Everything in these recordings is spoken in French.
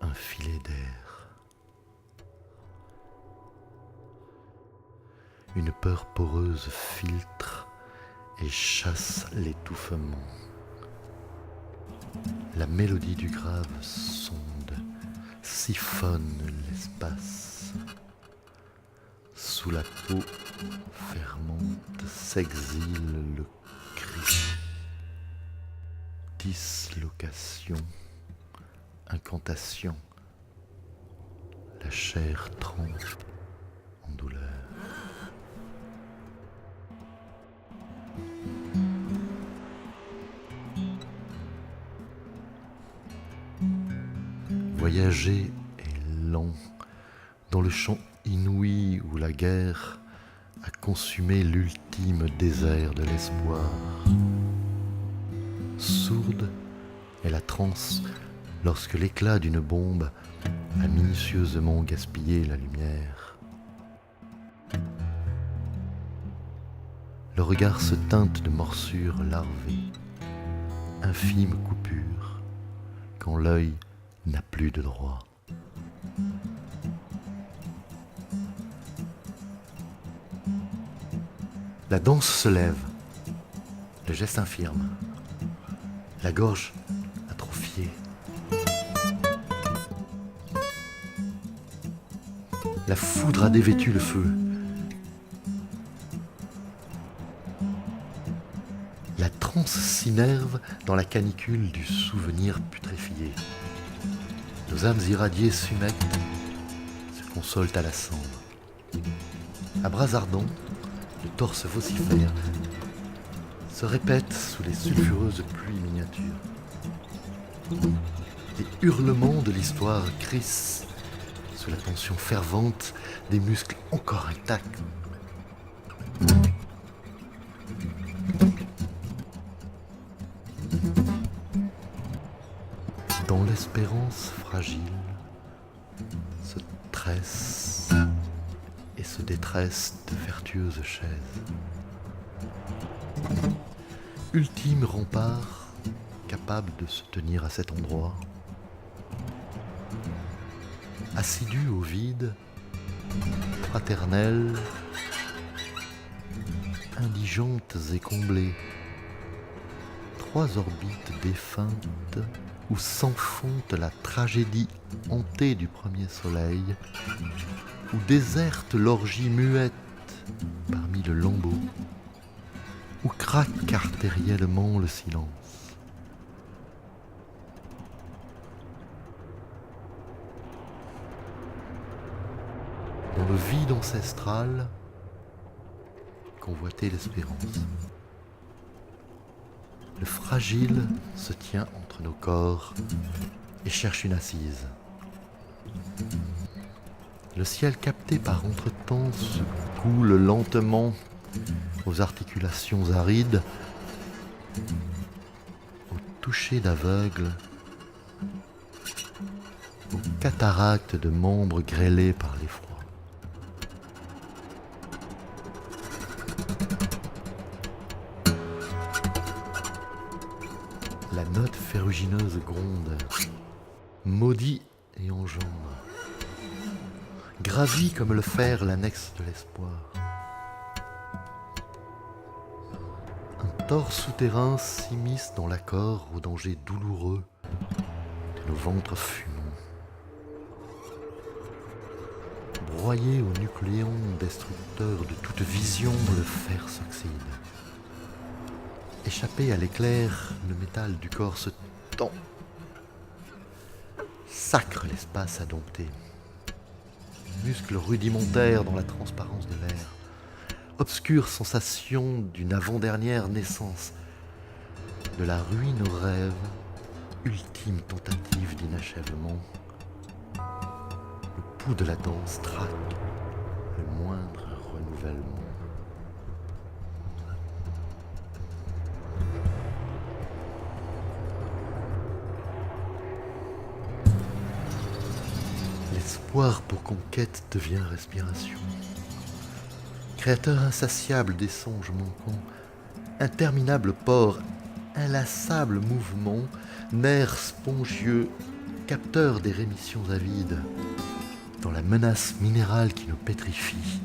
un filet d'air. Une peur poreuse filtre et chasse l'étouffement. La mélodie du grave sonde, siphonne l'espace. Sous la peau fermente, s'exile le cri. Dislocation, incantation. La chair trempe en douleur. Voyager est lent dans le champ inouï où la guerre a consumé l'ultime désert de l'espoir. Sourde est la transe lorsque l'éclat d'une bombe a minutieusement gaspillé la lumière. Le regard se teinte de morsures larvées, infime coupure, quand l'œil n'a plus de droit. La danse se lève, le geste infirme, la gorge atrophiée. La foudre a dévêtu le feu. La transe s'innerve dans la canicule du souvenir putréfié. Nos âmes irradiées s'humectent, se consolent à la cendre. À bras ardents, le torse vocifère, se répète sous les sulfureuses pluies miniatures. Les hurlements de l'histoire crissent sous la tension fervente des muscles encore intacts. Dans l'espérance fragile se tresse et se détresse de vertueuses chaises. Ultime rempart capable de se tenir à cet endroit. Assidu au vide, fraternelles, indigentes et comblées, trois orbites défuntes où s'enfonte la tragédie hantée du premier soleil, où déserte l'orgie muette parmi le lambeau, où craque artériellement le silence. Dans le vide ancestral, convoiter l'espérance. Le fragile se tient entre nos corps et cherche une assise. Le ciel capté par entretemps se coule lentement aux articulations arides, au toucher d'aveugle, aux cataractes de membres grêlés par l'effroi. La note ferrugineuse gronde, maudit et engendre, gravit comme le fer l'annexe de l'espoir. Un tort souterrain s'immisce dans l'accord aux dangers douloureux de nos ventres fumants. Broyé au nucléon destructeur de toute vision, le fer s'oxyde. Échappé à l'éclair, le métal du corps se tend, sacre l'espace à dompter. Muscles rudimentaires dans la transparence de l'air, obscure sensation d'une avant-dernière naissance, de la ruine au rêve, ultime tentative d'inachèvement. Le pouls de la danse traque le moindre renouvellement. L'espoir pour conquête devient respiration. Créateur insatiable des songes manquants, interminable port, inlassable mouvement, nerfs spongieux, capteur des rémissions avides, dans la menace minérale qui nous pétrifie,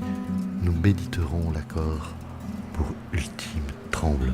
nous méditerons l'accord pour ultime tremblement.